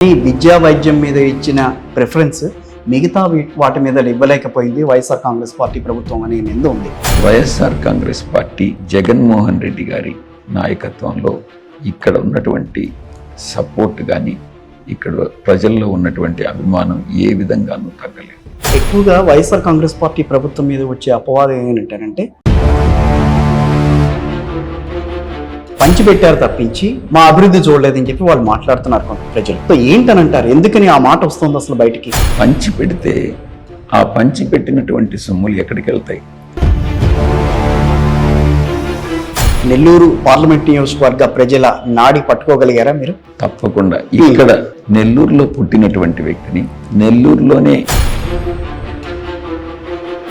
ఈ విద్యా వైద్యం మీద ఇచ్చిన ప్రిఫరెన్స్ మిగతా వాటి మీద ఇవ్వలేకపోయింది వైఎస్ఆర్ కాంగ్రెస్ పార్టీ ప్రభుత్వం అనే నింద ఉంది. వైఎస్ఆర్ కాంగ్రెస్ పార్టీ జగన్మోహన్ రెడ్డి గారి నాయకత్వంలో ఇక్కడ ఉన్నటువంటి సపోర్ట్ కానీ ఇక్కడ ప్రజల్లో ఉన్నటువంటి అభిమానం ఏ విధంగానూ తగ్గలేదు. ఎక్కువగా వైఎస్ఆర్ కాంగ్రెస్ పార్టీ ప్రభుత్వం మీద వచ్చే అపవాదం ఏంటంటే పంచిపెట్టారు తప్పించి మా అభివృద్ధి చూడలేదని చెప్పి వాళ్ళు మాట్లాడుతున్నారు కొంత ప్రజలు. సో ఏంటనంటారు, ఎందుకని ఆ మాట వస్తుంది అసలు బయటికి? పంచి పెడితే ఆ పంచి పెట్టినటువంటి సొమ్ములు ఎక్కడికి వెళ్తాయి? నెల్లూరు పార్లమెంట్ నియోజకవర్గ ప్రజల నాడి పట్టుకోగలిగారా మీరు? తప్పకుండా. ఇక్కడ నెల్లూరులో పుట్టినటువంటి వ్యక్తిని నెల్లూరులోనే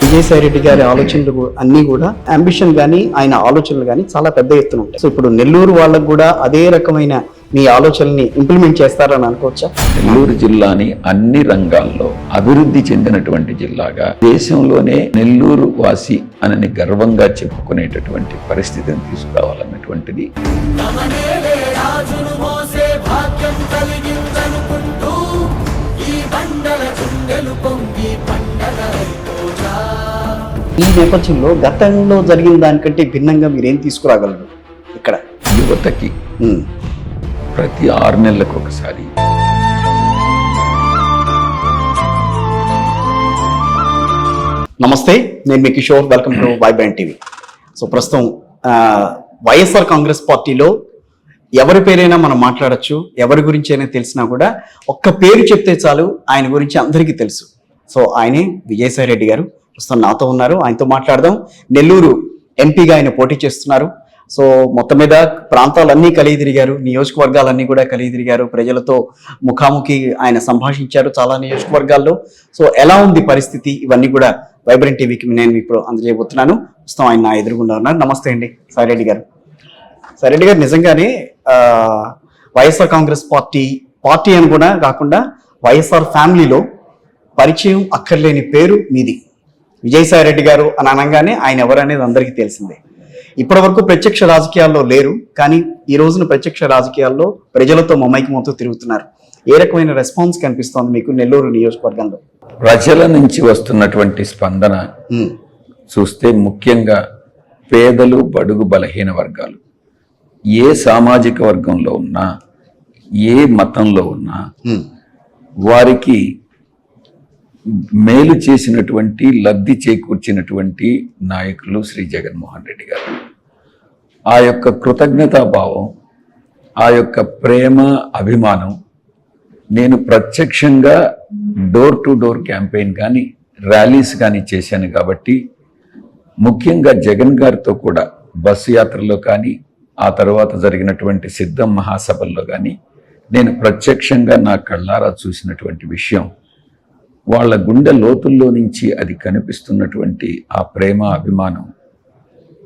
విజయసాయి రెడ్డి గారి ఆలోచనలు అన్నీ కూడా అంబిషన్ కానీ ఆయన ఆలోచనలు కానీ చాలా పెద్ద ఎత్తున ఉంటాయి. సో ఇప్పుడు నెల్లూరు వాళ్ళకు కూడా అదే రకమైన మీ ఆలోచనల్ని ఇంప్లిమెంట్ చేస్తారని అనుకోవచ్చా? నెల్లూరు జిల్లాని అన్ని రంగాల్లో అభివృద్ధి చెందినటువంటి జిల్లాగా దేశంలోనే నెల్లూరు వాసి అని గర్వంగా చెప్పుకునేటటువంటి పరిస్థితిని తీసుకురావాలన్నటువంటిది ఈ నేపథ్యంలో గతంలో జరిగిన దానికంటే భిన్నంగా మీరేం తీసుకురాగలరు? ఇక్కడ యువతకి ప్రతి 6 నెలలకు ఒకసారి నమస్తే, నేను మీ Kishore. Welcome to vibrant TV. So ప్రస్తుతం వైఎస్ఆర్ కాంగ్రెస్ పార్టీలో ఎవరి పేరైనా మనం మాట్లాడచ్చు, ఎవరి గురించి అయినా తెలిసినా కూడా ఒక్క పేరు చెప్తే చాలు ఆయన గురించి అందరికీ తెలుసు. సో ఆయనే విజయసాయి రెడ్డి గారు. ప్రస్తుతం నాతో ఉన్నారు, ఆయనతో మాట్లాడదాం. నెల్లూరు ఎంపీగా ఆయన పోటీ చేస్తున్నారు. సో మొత్తం మీద ప్రాంతాలన్నీ కలిగి తిరిగారు, నియోజకవర్గాలన్నీ కూడా కలిగి తిరిగారు, ప్రజలతో ముఖాముఖి ఆయన సంభాషించారు చాలా నియోజకవర్గాల్లో. సో ఎలా ఉంది పరిస్థితి, ఇవన్నీ కూడా వైబ్రెంట్ టీవీకి నేను ఇప్పుడు అందజేయబోతున్నాను. ప్రస్తుతం ఆయన నా ఎదురుగుండా ఉన్నారు. నమస్తే అండి సాయి రెడ్డి గారు. సాయి రెడ్డి గారు, నిజంగానే వైఎస్ఆర్ కాంగ్రెస్ పార్టీ అని కూడా కాకుండా వైఎస్ఆర్ ఫ్యామిలీలో పరిచయం అక్కర్లేని పేరు మీది. విజయసాయి రెడ్డి గారు అని అనగానే ఆయన ఎవరనేది అందరికీ తెలిసిందే. ఇప్పటి వరకు ప్రత్యక్ష రాజకీయాల్లో లేరు, కానీ ఈ రోజున ప్రత్యక్ష రాజకీయాల్లో ప్రజలతో మమైకమవుతూ తిరుగుతున్నారు. ఏ రకమైన రెస్పాన్స్ కనిపిస్తోంది మీకు నెల్లూరు నియోజకవర్గంలో? ప్రజల నుంచి వస్తున్నటువంటి స్పందన చూస్తే ముఖ్యంగా పేదలు, బడుగు, బలహీన వర్గాలు ఏ సామాజిక వర్గంలో ఉన్నా, ఏ మతంలో ఉన్నా వారికి మేలు చేసినటువంటి, లబ్ధి చేకూర్చినటువంటి నాయకులు శ్రీ జగన్మోహన్ రెడ్డి గారు. ఆ యొక్క కృతజ్ఞతాభావం, ఆ యొక్క ప్రేమ, అభిమానం నేను ప్రత్యక్షంగా డోర్ టు డోర్ క్యాంపెయిన్ కానీ ర్యాలీస్ కానీ చేశాను. కాబట్టి ముఖ్యంగా జగన్ గారితో కూడా బస్సు యాత్రలో కానీ ఆ తర్వాత జరిగినటువంటి సిద్ధం మహాసభల్లో కానీ నేను ప్రత్యక్షంగా నా కళ్ళారా చూసినటువంటి విషయం, వాళ్ళ గుండె లోతుల్లో నుంచి అది కనిపిస్తున్నటువంటి ఆ ప్రేమ, అభిమానం,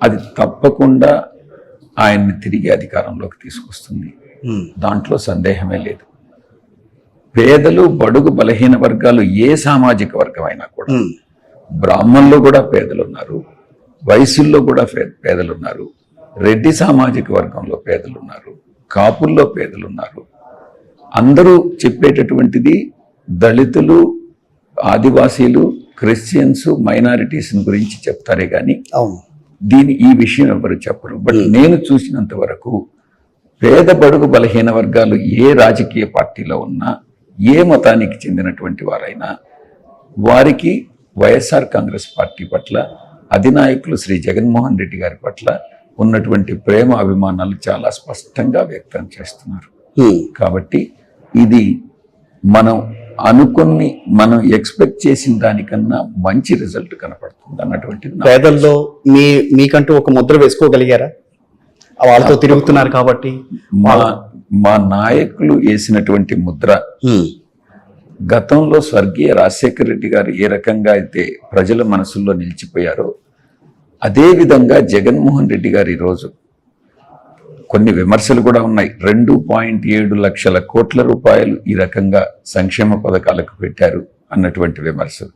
అది తప్పకుండా ఆయన్ని తిరిగి అధికారంలోకి తీసుకొస్తుంది. దాంట్లో సందేహమే లేదు. పేదలు, బడుగు, బలహీన వర్గాలు ఏ సామాజిక వర్గమైనా కూడా, బ్రాహ్మణుల్లో కూడా పేదలు ఉన్నారు, వైశ్యుల్లో కూడా పేదలు ఉన్నారు, రెడ్డి సామాజిక వర్గంలో పేదలు ఉన్నారు, కాపుల్లో పేదలు ఉన్నారు. అందరూ చెప్పేటటువంటిది దళితులు, ఆదివాసీలు, క్రిస్టియన్స్, మైనారిటీస్ గురించి చెప్తారే కానీ ఈ విషయం ఎవరు చెప్పరు. బట్ నేను చూసినంత వరకు పేద, బడుగు, బలహీన వర్గాలు ఏ రాజకీయ పార్టీలో ఉన్నా, ఏ మతానికి చెందినటువంటి వారైనా వారికి వైఎస్ఆర్ కాంగ్రెస్ పార్టీ పట్ల, అధినాయకులు శ్రీ జగన్మోహన్ రెడ్డి గారి పట్ల ఉన్నటువంటి ప్రేమ, అభిమానాలు చాలా స్పష్టంగా వ్యక్తం చేస్తున్నారు. కాబట్టి ఇది మనం మనం ఎక్స్పెక్ట్ చేసిన దానికన్నా మంచి రిజల్ట్ కనపడుతుంది అన్నటువంటిది. పేదల్లో మీకంటూ ఒక ముద్ర వేసుకోగలిగారా? వాళ్ళతో తిరుగుతున్నారు కాబట్టి మా నాయకులు వేసినటువంటి ముద్ర, గతంలో స్వర్గీయ రాజశేఖర రెడ్డి గారు ఏ రకంగా అయితే ప్రజల మనసుల్లో నిలిచిపోయారో అదే విధంగా జగన్మోహన్ రెడ్డి గారు ఈరోజు కొన్ని విమర్శలు కూడా ఉన్నాయి. 2.7 లక్షల కోట్ల రూపాయలు ఈ రకంగా సంక్షేమ పథకాలకు పెట్టారు అన్నటువంటి విమర్శలు.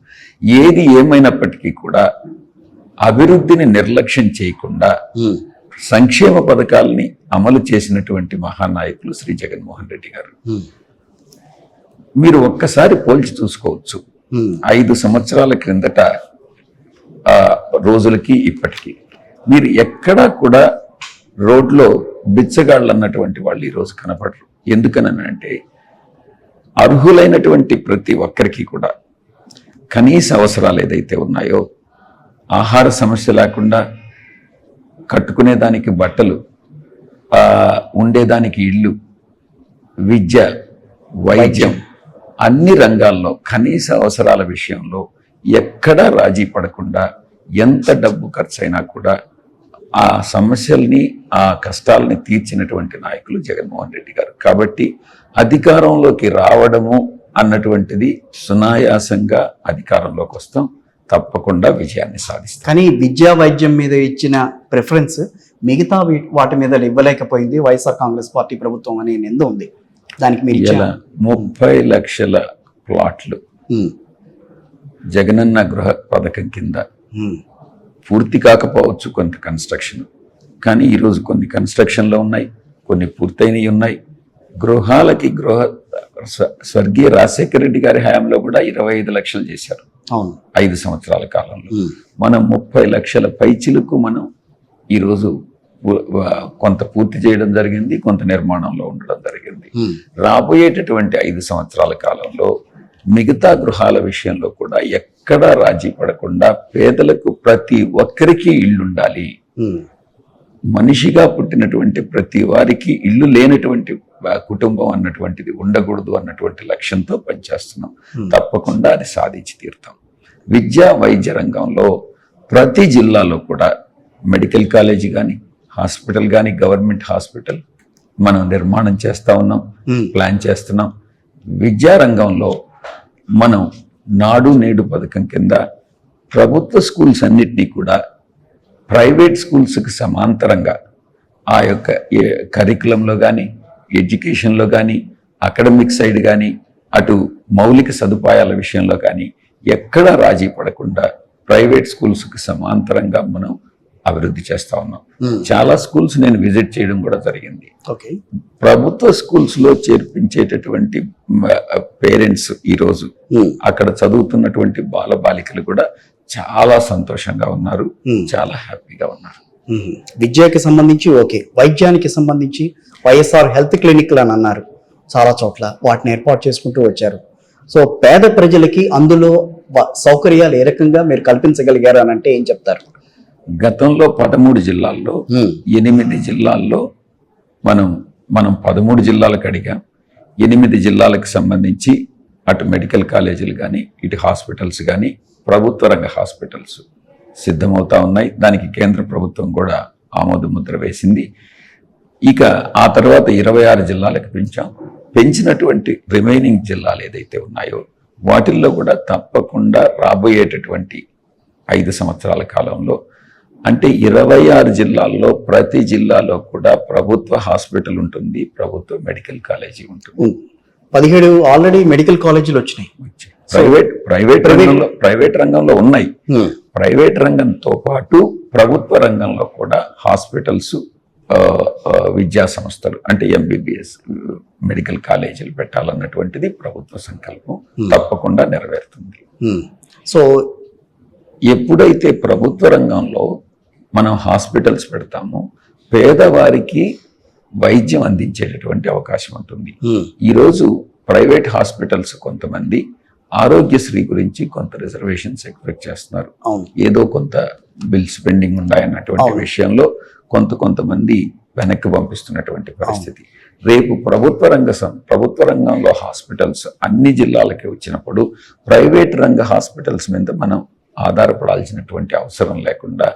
ఏది ఏమైనప్పటికీ కూడా అభివృద్ధిని నిర్లక్ష్యం చేయకుండా సంక్షేమ పథకాలని అమలు చేసినటువంటి మహానాయకులు శ్రీ జగన్మోహన్ రెడ్డి గారు. మీరు ఒక్కసారి పోల్చి చూసుకోవచ్చు. 5 సంవత్సరాల క్రిందట ఆ రోజులకి ఇప్పటికీ మీరు ఎక్కడా కూడా రోడ్లో బిచ్చగాళ్ళు అన్నటువంటి వాళ్ళు ఈరోజు కనపడరు. ఎందుకనంటే అర్హులైనటువంటి ప్రతి ఒక్కరికి కూడా కనీస అవసరాలు ఏదైతే ఉన్నాయో, ఆహార సమస్య లేకుండా కట్టుకునేదానికి బట్టలు, ఉండేదానికి ఇళ్ళు, విద్య, వైద్యం, అన్ని రంగాల్లో కనీస అవసరాల విషయంలో ఎక్కడా రాజీ పడకుండా ఎంత డబ్బు ఖర్చు అయినా కూడా ఆ సమస్యల్ని, ఆ కష్టాలని తీర్చినటువంటి నాయకులు జగన్మోహన్ రెడ్డి గారు. కాబట్టి అధికారంలోకి రావడము అన్నటువంటిది సునాయాసంగా అధికారంలోకి వస్తాం, తప్పకుండా విజయాన్ని సాధిస్తాం. కానీ విద్యా వైద్యం మీద ఇచ్చిన ప్రిఫరెన్స్ మిగతా వాటి మీద ఇవ్వలేకపోయింది వైఎస్ఆర్ కాంగ్రెస్ పార్టీ ప్రభుత్వం అనే నింద ఉంది. దానికి మీరు ఇలా 30 లక్షల ప్లాట్లు జగనన్న గృహ పథకం కింద పూర్తి కాకపోవచ్చు కొంత కన్స్ట్రక్షన్, కానీ ఈరోజు కొన్ని కన్స్ట్రక్షన్లో ఉన్నాయి, కొన్ని పూర్తయినవి ఉన్నాయి. గృహాలకి స్వర్గీయ రాజశేఖర రెడ్డి గారి హయాంలో కూడా 25 లక్షలు చేశారు 5 సంవత్సరాల కాలంలో. మనం 30 లక్షల పైచిలకు మనం ఈరోజు కొంత పూర్తి చేయడం జరిగింది, కొంత నిర్మాణంలో ఉండడం జరిగింది. రాబోయేటటువంటి 5 సంవత్సరాల కాలంలో మిగతా గృహాల విషయంలో కూడా ఎక్కడా రాజీ పడకుండా పేదలకు ప్రతి ఒక్కరికి ఇల్లు ఉండాలి. మనిషిగా పుట్టినటువంటి ప్రతి వారికి ఇల్లు లేనటువంటి కుటుంబం అన్నటువంటిది ఉండకూడదు అన్నటువంటి లక్ష్యంతో పనిచేస్తున్నాం. తప్పకుండా అది సాధించి తీరుతాం. విద్యా వైద్య రంగంలో ప్రతి జిల్లాలో కూడా మెడికల్ కాలేజీ కానీ, హాస్పిటల్ కానీ, గవర్నమెంట్ హాస్పిటల్ మనం నిర్మాణం చేస్తా ఉన్నాం, ప్లాన్ చేస్తున్నాం. విద్యా రంగంలో మనం నాడు నేడు పథకం కింద ప్రభుత్వ స్కూల్స్ అన్నిటినీ కూడా ప్రైవేట్ స్కూల్స్కి సమాంతరంగా ఆ యొక్క కరికులంలో కానీ, ఎడ్యుకేషన్లో కానీ, అకాడమిక్ సైడ్ కానీ, అటు మౌలిక సదుపాయాల విషయంలో కానీ ఎక్కడా రాజీ పడకుండా ప్రైవేట్ స్కూల్స్కి సమాంతరంగా మనం అభివృద్ధి చేస్తా ఉన్నాం. చాలా స్కూల్స్ నేను విజిట్ చేయడం కూడా జరిగింది. ప్రభుత్వ స్కూల్స్ లో చేర్పించేటటువంటి పేరెంట్స్ ఈరోజు అక్కడ చదువుతున్నటువంటి బాల బాలికలు కూడా చాలా సంతోషంగా ఉన్నారు, చాలా హ్యాపీగా ఉన్నారు. విద్యకి సంబంధించి ఓకే, వైద్యానికి సంబంధించి వైఎస్ఆర్ హెల్త్ క్లినిక్లు అని అన్నారు, చాలా చోట్ల వాటిని ఏర్పాటు చేసుకుంటూ వచ్చారు. సో పేద ప్రజలకి అందులో సౌకర్యాలు ఏ రకంగా మీరు కల్పించగలిగారు అని అంటే ఏం చెప్తారు? గతంలో 13 జిల్లాల్లో 8 జిల్లాల్లో మనం 13 జిల్లాలకు అడిగాం. 8 జిల్లాలకు సంబంధించి అటు మెడికల్ కాలేజీలు కానీ, ఇటు హాస్పిటల్స్ కానీ, ప్రభుత్వ రంగ హాస్పిటల్స్ సిద్ధమవుతా ఉన్నాయి. దానికి కేంద్ర ప్రభుత్వం కూడా ఆమోద ముద్ర వేసింది. ఇక ఆ తర్వాత 26 జిల్లాలకు పెంచాం. పెంచినటువంటి రిమైనింగ్ జిల్లాలు ఏదైతే ఉన్నాయో వాటిల్లో కూడా తప్పకుండా రాబోయేటటువంటి 5 సంవత్సరాల కాలంలో, అంటే 26 జిల్లాల్లో ప్రతి జిల్లాలో కూడా ప్రభుత్వ హాస్పిటల్ ఉంటుంది, ప్రభుత్వ మెడికల్ కాలేజీ ఉంటుంది. 17 ఆల్రెడీ మెడికల్ కాలేజీలు వచ్చినాయి. ప్రైవేట్ రంగంలో ఉన్నాయి. ప్రైవేట్ రంగంతో పాటు ప్రభుత్వ రంగంలో కూడా హాస్పిటల్స్, విద్యా సంస్థలు అంటే MBBS మెడికల్ కాలేజీలు పెట్టాలన్నటువంటిది ప్రభుత్వ సంకల్పం, తప్పకుండా నెరవేరుతుంది. సో ఎప్పుడైతే ప్రభుత్వ రంగంలో మనం హాస్పిటల్స్ పెడతామో పేదవారికి వైద్యం అందించేటటువంటి అవకాశం ఉంటుంది. ఈరోజు ప్రైవేట్ హాస్పిటల్స్ కొంతమంది ఆరోగ్యశ్రీ గురించి కొంత రిజర్వేషన్స్ ఎక్స్పెక్ట్ చేస్తున్నారు. ఏదో కొంత బిల్స్ పెండింగ్ ఉన్నాయన్నటువంటి విషయంలో కొంతమంది వెనక్కి పంపిస్తున్నటువంటి పరిస్థితి. రేపు ప్రభుత్వ రంగంలో హాస్పిటల్స్ అన్ని జిల్లాలకి వచ్చినప్పుడు ప్రైవేట్ రంగ హాస్పిటల్స్ మీద మనం ఆధారపడాల్సినటువంటి అవసరం లేకుండా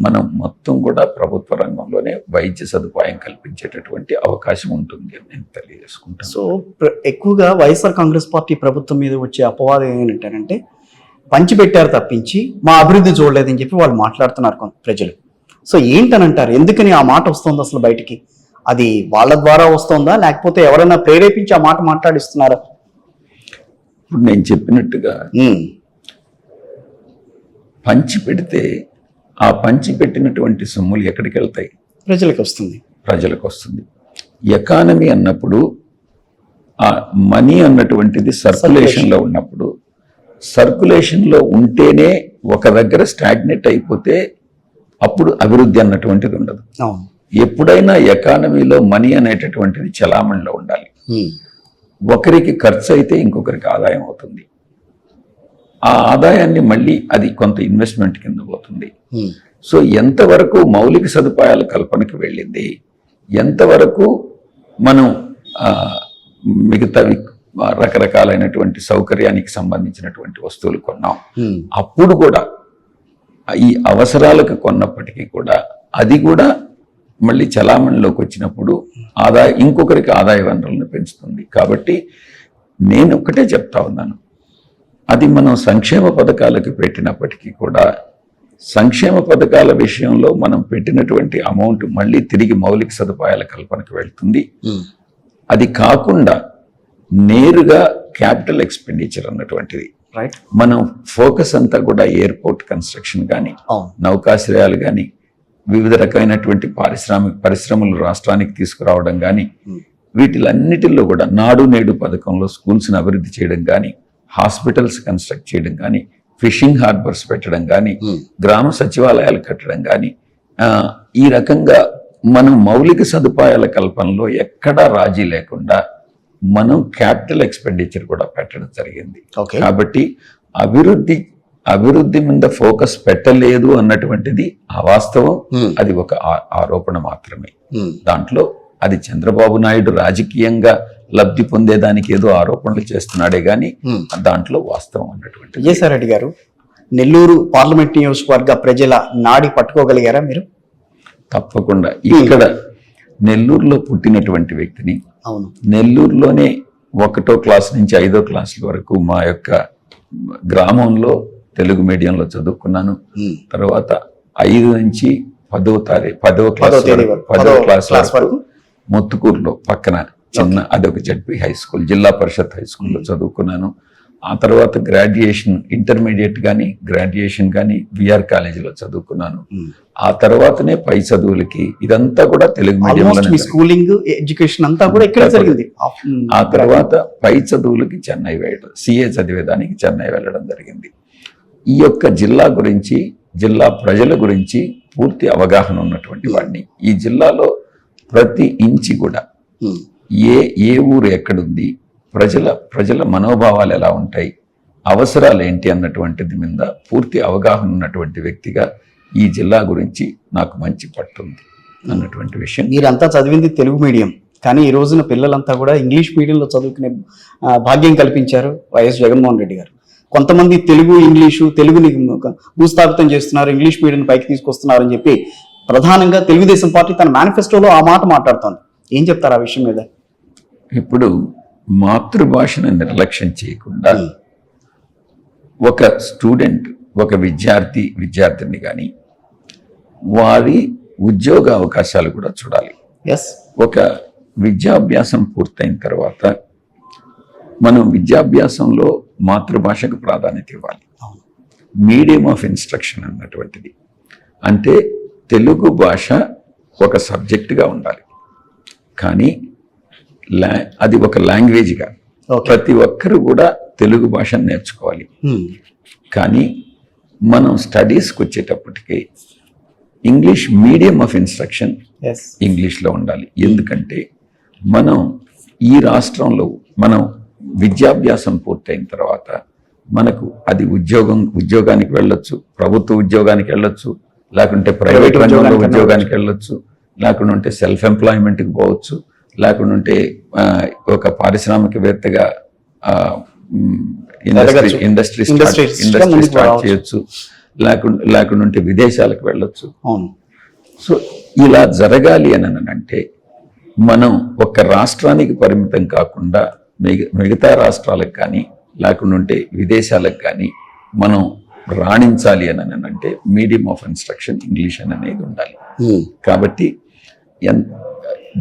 మనం మొత్తం కూడా ప్రభుత్వ రంగంలోనే వైద్య సదుపాయం కల్పించేటటువంటి అవకాశం ఉంటుంది అని నేను తెలియజేసుకుంటాను. సో ఎక్కువగా వైఎస్ఆర్ కాంగ్రెస్ పార్టీ ప్రభుత్వం మీద వచ్చే అపవాదం ఏంటంటే పంచిపెట్టారు తప్పించి మా అభివృద్ధి చూడలేదని చెప్పి వాళ్ళు మాట్లాడుతున్నారు ప్రజలు. సో ఏంటనంటారు, ఎందుకని ఆ మాట వస్తుంది అసలు బయటికి? అది వాళ్ళ ద్వారా వస్తుందా, లేకపోతే ఎవరైనా ప్రేరేపించి ఆ మాట మాట్లాడిస్తున్నారా? ఇప్పుడు నేను చెప్పినట్టుగా పంచి పెడితే ఆ పంచి పెట్టినటువంటి సొమ్ములు ఎక్కడికి వెళ్తాయి? ప్రజలకు వస్తుంది. ఎకానమీ అన్నప్పుడు ఆ మనీ అన్నటువంటిది సర్క్యులేషన్ లో ఉన్నప్పుడు, సర్క్యులేషన్ లో ఉంటేనే ఒక దగ్గర స్టాగ్నేట్ అయిపోతే అప్పుడు అభివృద్ధి అన్నటువంటిది ఉండదు. అవును. ఎప్పుడైనా ఎకానమీలో మనీ అనేటటువంటిది చలామణిలో ఉండాలి. ఒకరికి ఖర్చు అయితే ఇంకొకరికి ఆదాయం అవుతుంది. ఆ ఆదాయాన్ని మళ్ళీ అది కొంత ఇన్వెస్ట్మెంట్ కింద పోతుంది. సో ఎంతవరకు మౌలిక సదుపాయాల కల్పనకి వెళ్ళింది, ఎంతవరకు మనం మిగతావి రకరకాలైనటువంటి సౌకర్యానికి సంబంధించినటువంటి వస్తువులు కొన్నాం, అప్పుడు కూడా ఈ అవసరాలకు కొన్నప్పటికీ కూడా అది కూడా మళ్ళీ చలామణిలోకి వచ్చినప్పుడు ఇంకొకరికి ఆదాయ వనరులను పెంచుతుంది. కాబట్టి నేను ఒకటే చెప్తా ఉన్నాను, అది మనం సంక్షేమ పథకాలకు పెట్టినప్పటికీ కూడా సంక్షేమ పథకాల విషయంలో మనం పెట్టినటువంటి అమౌంట్ మళ్ళీ తిరిగి మౌలిక సదుపాయాల కల్పనకు వెళ్తుంది. అది కాకుండా నేరుగా క్యాపిటల్ ఎక్స్పెండిచర్ అన్నటువంటిది మనం ఫోకస్ అంతా కూడా ఎయిర్పోర్ట్ కన్స్ట్రక్షన్ కానీ, నౌకాశ్రయాలు కానీ, వివిధ రకమైనటువంటి పరిశ్రమలు రాష్ట్రానికి తీసుకురావడం కానీ, వీటిలన్నిటిలో కూడా నాడు నేడు పథకంలో స్కూల్స్ని అభివృద్ధి చేయడం కానీ, హాస్పిటల్స్ కన్స్ట్రక్ట్ చేయడం కానీ, ఫిషింగ్ హార్బర్స్ పెట్టడం కానీ, గ్రామ సచివాలయాలు కట్టడం కానీ, ఈ రకంగా మనం మౌలిక సదుపాయాల కల్పనలో ఎక్కడా రాజీ లేకుండా మనం క్యాపిటల్ ఎక్స్పెండిచర్ కూడా పెట్టడం జరిగింది. కాబట్టి అభివృద్ధి మీద ఫోకస్ పెట్టలేదు అన్నటువంటిది అవాస్తవం. అది ఒక ఆరోపణ మాత్రమే. దాంట్లో అది చంద్రబాబు నాయుడు రాజకీయంగా లబ్ధి పొందేదానికి ఏదో ఆరోపణలు చేస్తున్నాడే గాని దాంట్లో వాస్తవం అన్నటువంటి. విజయసాయిరెడ్డి గారు, నెల్లూరు పార్లమెంట్ నియోజకవర్గ ప్రజల నాడి పట్టుకోగలిగారా మీరు? తప్పకుండా. ఇక్కడ నెల్లూరులో పుట్టినటువంటి వ్యక్తిని, అవును, నెల్లూరులోనే 1వ క్లాస్ నుంచి 5వ క్లాస్ వరకు మా యొక్క గ్రామంలో తెలుగు మీడియంలో చదువుకున్నాను. తర్వాత 5 నుంచి 10వ క్లాస్ వరకు మొత్తుకూరులో పక్కన చిన్న అదొక జడ్పీ హై స్కూల్, జిల్లా పరిషత్ హై స్కూల్లో చదువుకున్నాను. ఆ తర్వాత గ్రాడ్యుయేషన్, ఇంటర్మీడియట్ కానీ గ్రాడ్యుయేషన్ కానీ విఆర్ కాలేజీలో చదువుకున్నాను. ఆ తర్వాతనే పై చదువులకి ఇదంతా కూడా తెలుగు మీడియంలో స్కూలింగ్ ఎడ్యుకేషన్ అంతా కూడా ఇక్కడ జరిగింది. ఆ తర్వాత పై చదువులకి చెన్నై వెళ్ళడం, సిఏ చదివేదానికి చెన్నై వెళ్ళడం జరిగింది. ఈ యొక్క జిల్లా గురించి, జిల్లా ప్రజల గురించి పూర్తి అవగాహన ఉన్నటువంటి వాడిని. ఈ జిల్లాలో ప్రతి ఇంచి కూడా ఏ ఊరు ఎక్కడుంది, ప్రజల మనోభావాలు ఎలా ఉంటాయి, అవసరాలు ఏంటి అన్నటువంటిది మీద పూర్తి అవగాహన ఉన్నటువంటి వ్యక్తిగా ఈ జిల్లా గురించి నాకు మంచి పట్టుంది అన్నటువంటి విషయం. మీరంతా చదివింది తెలుగు మీడియం, కానీ ఈ రోజున పిల్లలంతా కూడా ఇంగ్లీష్ మీడియంలో చదువుకునే భాగ్యం కల్పించారు వైఎస్ జగన్మోహన్ రెడ్డి గారు. కొంతమంది తెలుగుని భూస్థాపితం చేస్తున్నారు, ఇంగ్లీష్ మీడియం పైకి తీసుకొస్తున్నారు అని చెప్పి ప్రధానంగా తెలుగుదేశం పార్టీ తన మేనిఫెస్టోలో ఆ మాట మాట్లాడుతోంది. ఏం చెప్తారు ఆ విషయం మీద? ఇప్పుడు మాతృభాషను నిర్లక్ష్యం చేయకుండా ఒక స్టూడెంట్, ఒక విద్యార్థిని కానీ వారి ఉద్యోగ అవకాశాలు కూడా చూడాలి. ఒక విద్యాభ్యాసం పూర్తయిన తర్వాత మనం విద్యాభ్యాసంలో మాతృభాషకు ప్రాధాన్యత ఇవ్వాలి. మీడియం ఆఫ్ ఇన్స్ట్రక్షన్ అన్నటువంటిది అంటే తెలుగు భాష ఒక సబ్జెక్టుగా ఉండాలి, కానీ అది ఒక లాంగ్వేజ్గా ప్రతి ఒక్కరు కూడా తెలుగు భాషను నేర్చుకోవాలి. కానీ మనం స్టడీస్కి వచ్చేటప్పటికి ఇంగ్లీష్ మీడియం ఆఫ్ ఇన్స్ట్రక్షన్ ఇంగ్లీష్లో ఉండాలి. ఎందుకంటే మనం ఈ రాష్ట్రంలో మనం విద్యాభ్యాసం పూర్తయిన తర్వాత మనకు అది ఉద్యోగానికి వెళ్ళొచ్చు, ప్రభుత్వ ఉద్యోగానికి వెళ్ళొచ్చు, లేకుంటే ప్రైవేట్ రంగంలో ఉద్యోగానికి వెళ్ళొచ్చు, లేకుంటే సెల్ఫ్ ఎంప్లాయ్మెంట్కి పోవచ్చు, లేకుంటే ఒక పారిశ్రామికవేత్తగా ఇండస్ట్రీ స్టార్ట్ చేయొచ్చు, లేకుంటే విదేశాలకు వెళ్ళొచ్చు. సో ఇలా జరగాలి అని అంటే మనం ఒక రాష్ట్రానికి పరిమితం కాకుండా మిగతా రాష్ట్రాలకు కానీ లేకుంటే విదేశాలకు కానీ మనం రాణించాలి అని అంటే మీడియం ఆఫ్ ఇన్స్ట్రక్షన్ ఇంగ్లీష్ అనేది ఉండాలి. కాబట్టి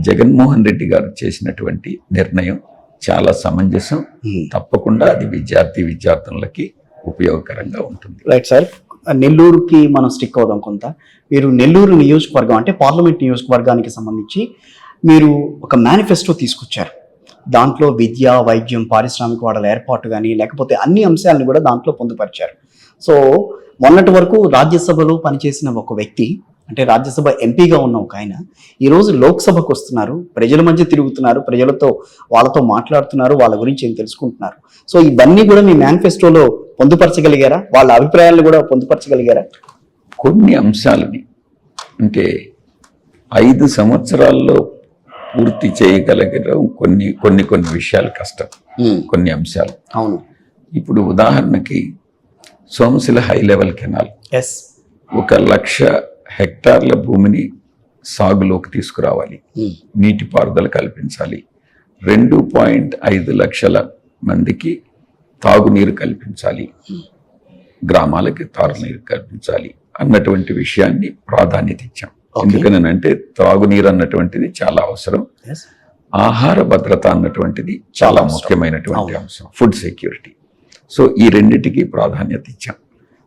జగన్మోహన్ రెడ్డి గారు చేసినటువంటి నిర్ణయం చాలా సమంజసం. తప్పకుండా అది విద్యార్థులకి ఉపయోగకరంగా ఉంటుంది. రైట్ సార్, నెల్లూరుకి మనం స్టిక్ అవుదాం కొంత. మీరు నెల్లూరు నియోజకవర్గం అంటే పార్లమెంట్ నియోజకవర్గానికి సంబంధించి మీరు ఒక మేనిఫెస్టో తీసుకొచ్చారు. దాంట్లో విద్య, వైద్యం, పారిశ్రామిక వాడల ఏర్పాటు కానీ లేకపోతే అన్ని అంశాలను కూడా దాంట్లో పొందుపరిచారు. సో మొన్నటి వరకు రాజ్యసభలో పనిచేసిన ఒక వ్యక్తి, అంటే రాజ్యసభ ఎంపీగా ఉన్న ఒక ఆయన ఈరోజు లోక్సభకు వస్తున్నారు, ప్రజల మధ్య తిరుగుతున్నారు, ప్రజలతో వాళ్ళతో మాట్లాడుతున్నారు, వాళ్ళ గురించి ఏం తెలుసుకుంటున్నారు. సో ఇవన్నీ కూడా మీ మేనిఫెస్టోలో పొందుపరచగలిగారా? వాళ్ళ అభిప్రాయాలను కూడా పొందుపరచగలిగారా? కొన్ని అంశాలని అంటే 5 సంవత్సరాల్లో పూర్తి చేయగలగడం కొన్ని విషయాలు కష్టం. కొన్ని అంశాలు అవును. ఇప్పుడు ఉదాహరణకి సోమశిల హై లెవెల్ కెనాల్ 1,00,000 హెక్టార్ల భూమిని సాగులోకి తీసుకురావాలి, నీటిపారుదల కల్పించాలి, 2.5 లక్షల మందికి తాగునీరు కల్పించాలి, గ్రామాలకి తాగునీరు కల్పించాలి అన్నటువంటి విషయాన్ని ప్రాధాన్యత ఇచ్చాం. ఎందుకనంటే తాగునీరు అన్నటువంటిది చాలా అవసరం, ఆహార భద్రత అన్నటువంటిది చాలా ముఖ్యమైనటువంటి అంశం, ఫుడ్ సెక్యూరిటీ. సో ఈ రెండింటికి ప్రాధాన్యత ఇచ్చాం.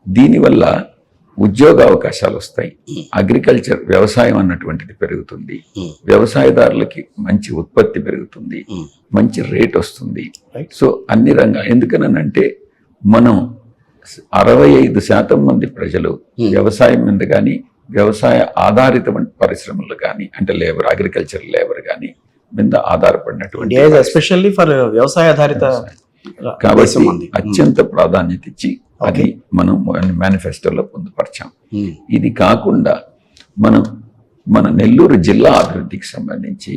దీనివల్ల ఉద్యోగ అవకాశాలు వస్తాయి, అగ్రికల్చర్ వ్యవసాయం అన్నటువంటిది పెరుగుతుంది, వ్యవసాయదారులకి మంచి ఉత్పత్తి పెరుగుతుంది, మంచి రేట్ వస్తుంది. సో అన్ని రంగాలు, ఎందుకనంటే మనం 65% మంది ప్రజలు వ్యవసాయం మీద కానీ వ్యవసాయ ఆధారిత పరిశ్రమలు కానీ అంటే లేబర్, అగ్రికల్చర్ లేబర్ కానీ మీద ఆధారపడినటువంటి, ఎస్పెషల్లీ ఫర్ వ్యవసాయ ఆధారిత. కాబట్టి అత్యంత ప్రాధాన్యత ఇచ్చి అది మనం మేనిఫెస్టోలో పొందుపరిచాం. ఇది కాకుండా మన నెల్లూరు జిల్లా అభివృద్ధికి సంబంధించి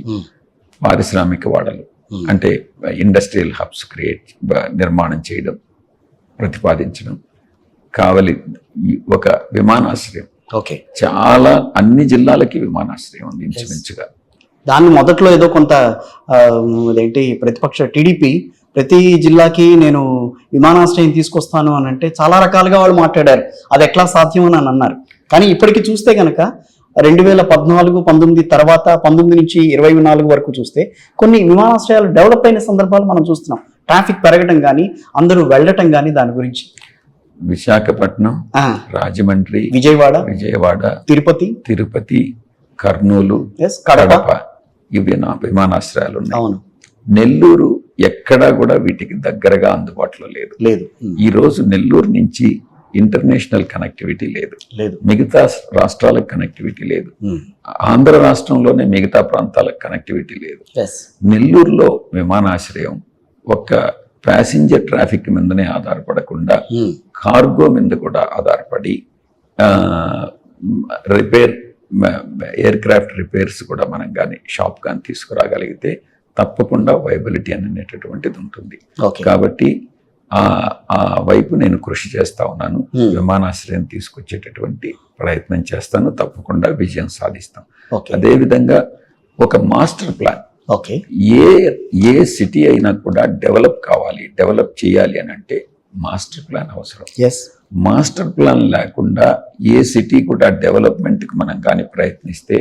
పారిశ్రామిక వాడలు అంటే ఇండస్ట్రియల్ హబ్స్ నిర్మాణం చేయడం, ప్రతిపాదించడం, కావలి ఒక విమానాశ్రయం. చాలా అన్ని జిల్లాలకి విమానాశ్రయం ఉంది ఇంచుమించుగా. దాన్ని మొదట్లో ఏదో కొంత అదేంటి ప్రతిపక్ష టీడీపీ ప్రతి జిల్లాకి నేను విమానాశ్రయం తీసుకొస్తాను అని అంటే చాలా రకాలుగా వాళ్ళు మాట్లాడారు, అది ఎట్లా సాధ్యం అని అన్నారు. కానీ ఇప్పటికి చూస్తే కనుక 2014-19 తర్వాత 19 నుంచి 24 వరకు చూస్తే కొన్ని విమానాశ్రయాలు డెవలప్ అయిన సందర్భాలు మనం చూస్తున్నాం. ట్రాఫిక్ పెరగడం కానీ, అందరూ వెళ్ళటం కానీ, దాని గురించి విశాఖపట్నం, రాజమండ్రి, విజయవాడ, తిరుపతి, కర్నూలు, కడప ఇవి విమానాశ్రయాలు ఉన్నాయి. అవును. నెల్లూరు ఎక్కడా కూడా వీటికి దగ్గరగా అందుబాటులో లేదు. ఈ రోజు నెల్లూరు నుంచి ఇంటర్నేషనల్ కనెక్టివిటీ లేదు, మిగతా రాష్ట్రాలకు కనెక్టివిటీ లేదు, ఆంధ్ర రాష్ట్రంలోనే మిగతా ప్రాంతాలకు కనెక్టివిటీ లేదు. నెల్లూరులో విమానాశ్రయం ఒక్క ప్యాసింజర్ ట్రాఫిక్ మీదనే ఆధారపడకుండా కార్గో మీద కూడా ఆధారపడి రిపేర్, ఎయిర్ క్రాఫ్ట్ రిపేర్స్ కూడా మనం కానీ షాప్ కానీ తీసుకురాగలిగితే తప్పకుండా వైబిలిటీ అనేటటువంటిది ఉంటుంది. కాబట్టి ఆ వైపు నేను కృషి చేస్తా ఉన్నాను. విమానాశ్రయం తీసుకొచ్చేటటువంటి ప్రయత్నం చేస్తాను, తప్పకుండా విజయం సాధిస్తాం. అదేవిధంగా ఒక మాస్టర్ ప్లాన్, ఏ సిటీ అయినా కూడా డెవలప్ కావాలి, డెవలప్ చేయాలి అని అంటే మాస్టర్ ప్లాన్ అవసరం. మాస్టర్ ప్లాన్ లేకుండా ఏ సిటీ కూడా డెవలప్మెంట్కి మనం కానీ ప్రయత్నిస్తే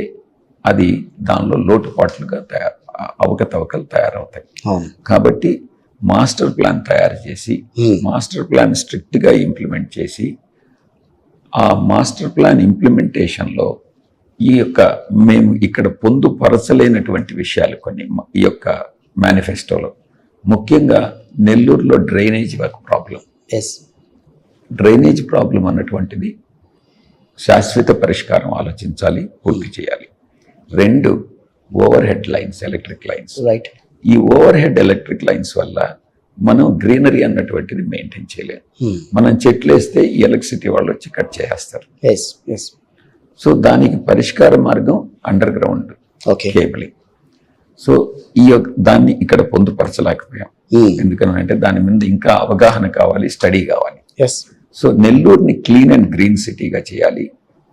అది దానిలో లోటుపాట్లుగా అవకతవకలు తయారవుతాయి. కాబట్టి మాస్టర్ ప్లాన్ తయారు చేసి, మాస్టర్ ప్లాన్ స్ట్రిక్ట్గా ఇంప్లిమెంట్ చేసి, ఆ మాస్టర్ ప్లాన్ ఇంప్లిమెంటేషన్లో మేము ఇక్కడ పొందుపరచలేనటువంటి విషయాలు కొన్ని ఈ యొక్క మేనిఫెస్టోలో, ముఖ్యంగా నెల్లూరులో డ్రైనేజ్ ప్రాబ్లం. డ్రైనేజ్ ప్రాబ్లం అన్నటువంటిది శాశ్వత పరిష్కారం ఆలోచించాలి, పూర్తి చేయాలి. 2 over head lines, electric lines. ఈ ఓవర్ హెడ్ ఎలక్ట్రిక్ లైన్స్ వల్ల మనం గ్రీనరీ అన్నటువంటిది మెయింటైన్ చేయలేము. మనం చెట్లు వేస్తే ఈ ఎలక్ట్రిసిటీ వాళ్ళు వచ్చి కట్ చేసేస్తారు. సో దానికి పరిష్కార మార్గం అండర్ గ్రౌండ్ కేబులింగ్. సో దాన్ని ఇక్కడ పొందుపరచలేకపోయాం. ఎందుకనంటే దాని మీద ఇంకా అవగాహన కావాలి, స్టడీ కావాలి. సో నెల్లూరుని క్లీన్ అండ్ గ్రీన్ సిటీగా చేయాలి.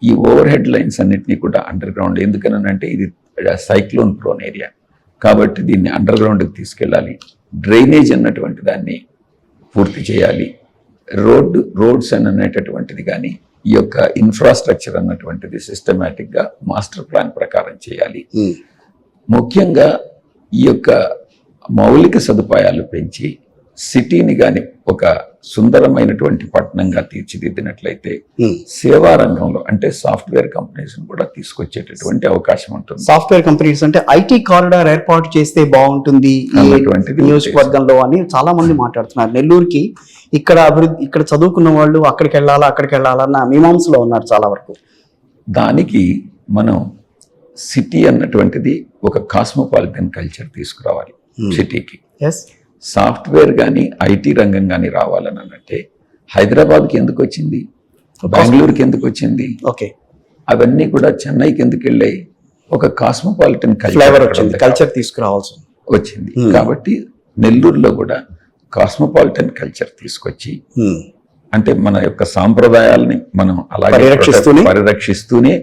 ఈ ఓవర్ హెడ్ లైన్స్ అన్నిటినీ కూడా అండర్ గ్రౌండ్, ఎందుకనంటే ఇది సైక్లోన్ ప్రోన్ ఏరియా కాబట్టి దీన్ని అండర్ గ్రౌండ్కి తీసుకెళ్ళాలి. డ్రైనేజ్ అన్నటువంటి దాన్ని పూర్తి చేయాలి. రోడ్స్ అనేటటువంటిది కానీ ఈ యొక్క ఇన్ఫ్రాస్ట్రక్చర్ అన్నటువంటిది సిస్టమేటిక్గా మాస్టర్ ప్లాన్ ప్రకారం చేయాలి. ముఖ్యంగా ఈ యొక్క మౌలిక సదుపాయాలు పెంచి సిటీని కానీ ఒక సుందరమైనటువంటి పట్టణంగా తీర్చిదిద్దినట్లయితే Hmm. సేవా రంగంలో అంటే సాఫ్ట్వేర్ కంపెనీస్ కూడా తీసుకొచ్చేటటువంటి అవకాశం ఉంటుంది. సాఫ్ట్వేర్ కంపెనీస్ అంటే ఐటీ కారిడార్ ఏర్పాటు చేస్తే బాగుంటుంది ఈ అన్నటువంటిది నియోజకవర్గంలో అని చాలా మంది మాట్లాడుతున్నారు. నెల్లూరుకి ఇక్కడ అభివృద్ధి, ఇక్కడ చదువుకున్న వాళ్ళు అక్కడికి వెళ్ళాలన్న మీమాంసలో ఉన్నారు చాలా వరకు. దానికి మనం సిటీ అన్నటువంటిది ఒక కాస్మోపాలిటన్ కల్చర్ తీసుకురావాలి సిటీకి. ఎస్, సాఫ్ట్వేర్ కానీ ఐటీ రంగం కానీ రావాలని అంటే హైదరాబాద్కి ఎందుకు వచ్చింది, బెంగళూరుకి ఎందుకు వచ్చింది, ఓకే, అవన్నీ కూడా చెన్నైకి ఎందుకు వెళ్ళాయి? ఒక కాస్మోపాలిటన్ ఫ్లేవర్ వచ్చింది, కల్చర్ తీసుకురావాల్సి వచ్చింది. కాబట్టి నెల్లూరులో కూడా కాస్మోపాలిటన్ కల్చర్ తీసుకొచ్చి అంటే మన యొక్క సాంప్రదాయాలని మనం అలాగే పరిరక్షిస్తూనే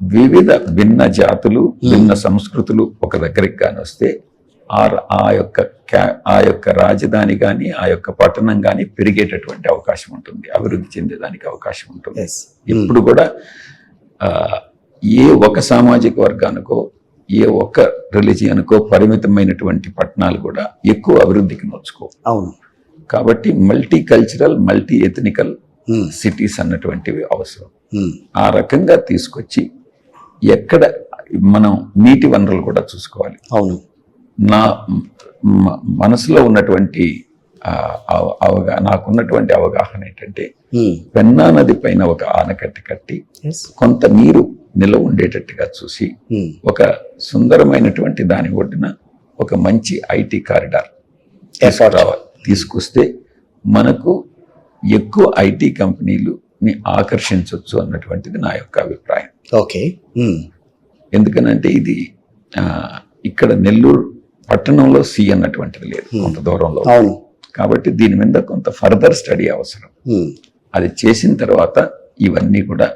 వివిధ భిన్న జాతులు భిన్న సంస్కృతులు ఒక దగ్గరికి కానీ వస్తే ఆ యొక్క రాజధాని కానీ ఆ యొక్క పట్టణం కానీ పెరిగేటటువంటి అవకాశం ఉంటుంది, అభివృద్ధి చెందేదానికి అవకాశం ఉంటుంది. ఇప్పుడు కూడా ఏ ఒక సామాజిక వర్గానికో ఏ ఒక్క రిలీజియన్కో పరిమితమైనటువంటి పట్టణాలు కూడా ఎక్కువ అభివృద్ధికి నోచుకో. అవును. కాబట్టి multi cultural multi ethnical cities అన్నటువంటివి అవసరం. ఆ రకంగా తీసుకొచ్చి ఎక్కడ మనం నీటి వనరులు కూడా చూసుకోవాలి. అవును. నా మనసులో ఉన్నటువంటి నాకున్నటువంటి అవగాహన ఏంటంటే పెన్నా నది పైన ఒక ఆనకట్ట కట్టి కొంత నీరు నిలవ ఉండేటట్టుగా చూసి ఒక సుందరమైనటువంటి దాని ఒడ్డున ఒక మంచి ఐటీ కారిడార్ తీసుకొస్తే మనకు ఎక్కువ ఐటీ కంపెనీలుని ఆకర్షించవచ్చు అన్నటువంటిది నా యొక్క అభిప్రాయం. ఓకే. ఎందుకనంటే ఇది ఇక్కడ నెల్లూరు పట్టణంలో సి అన్నటువంటిది లేదు, కొంత దూరంలో. కాబట్టి దీని మీద కొంత ఫర్దర్ స్టడీ అవసరం. అది చేసిన తర్వాత ఇవన్నీ కూడా